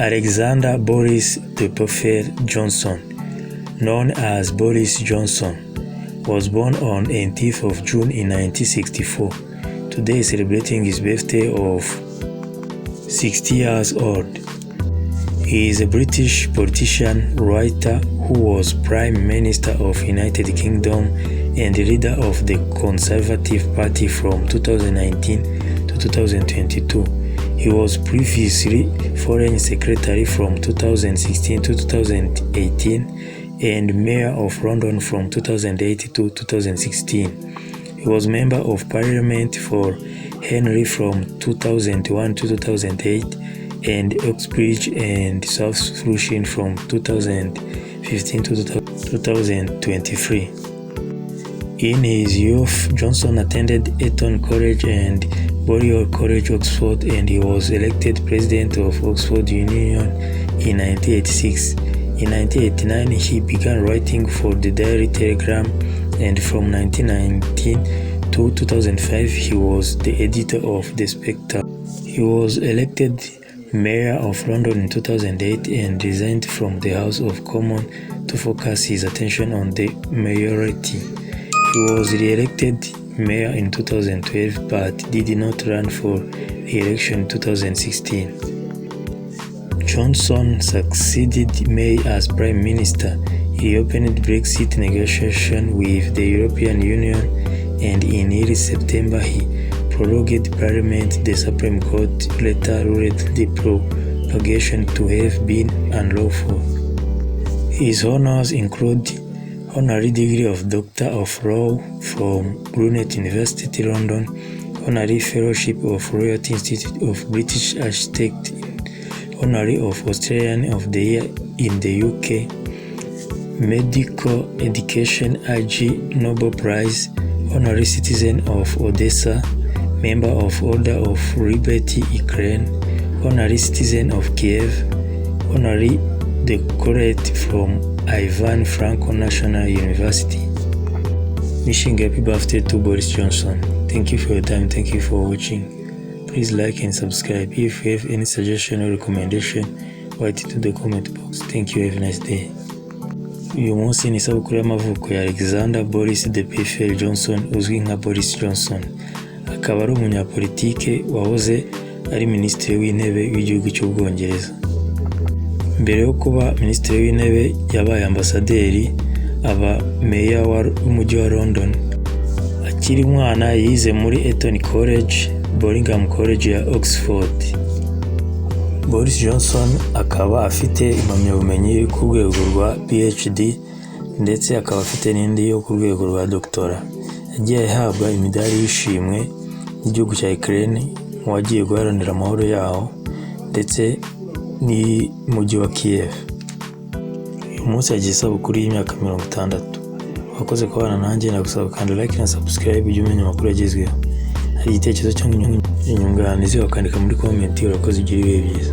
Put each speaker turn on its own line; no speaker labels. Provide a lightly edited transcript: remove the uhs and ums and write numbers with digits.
Alexander Boris De Pfeffer Johnson, known as Boris Johnson, was born on 18th of June in 1964. Today is celebrating his birthday of 60 years old. He is a British politician, writer who was Prime Minister of United Kingdom and leader of the Conservative Party from 2019 to 2022. He was previously Foreign Secretary from 2016 to 2018 and Mayor of London from 2008 to 2016. He was Member of Parliament for Henry from 2001 to 2008 and Uxbridge and South Flushing from 2015 to 2023. In his youth, Johnson attended Eton College and Balliol College, Oxford, and he was elected President of Oxford Union in 1986. In 1989, he began writing for the Daily Telegram, and from 1919 to 2005, he was the editor of The Spectator. He was elected Mayor of London in 2008 and resigned from the House of Commons to focus his attention on the mayoralty. He was re-elected mayor in 2012 but did not run for re-election in 2016. Johnson succeeded May as Prime Minister. He opened Brexit negotiations with the European Union, and in early September he prorogued Parliament. The Supreme Court later ruled the prorogation to have been unlawful. His honors include Honorary degree of Doctor of Law from Brunel University, London, Honorary Fellowship of Royal Institute of British Architects, Honorary of Australian of the Year in the UK, Medical Education AG Nobel Prize, Honorary Citizen of Odessa, Member of Order of Liberty Ukraine, Honorary Citizen of Kiev, Honorary Doctorate from Ivan Franko National University. Wishing happy birthday to Boris Johnson. Thank you for your time. Thank you for watching. Please like and subscribe. If you have any suggestion or recommendation, write it to the comment box. Thank you. Have a nice day. Uyu munsi ni isabukuru y'amavuko ya Alexander Boris De Pfeffer Johnson, uzwi nka Boris Johnson. Akaba ari umunyapolitike wahoze ari minisitiri w'intebe w'igihugu cy'ubwongereza. Mbere yo kuba minisitiri w'intebe yabaye ambasaderi, aba meya w'umujyi wa London. Akiri mwana yize muri Eton College, Birmingham College ya Oxford. Boris Johnson akaba afite impamyabumenyi ku rwego rwa PhD ndetse akaba afite n'indi yo ku rwego rwa Doctora. Yagiye ahabwa imidari y'ishimwe n'igihugu cya Ukraine mu wagiye guharanira amahoro yaho ndetse ni mujyi wa Kiev. Uyu munsi yagiye isabukuru y'imyaka 60. Wakoze kubana nanjye, nagusaba kandi like na subscribe ujye umenya amakuru yagezweho. Hari igitekerezo cyangwa inyunganizi wakandika muri comment. Urakoze, ugira ibihe byiza.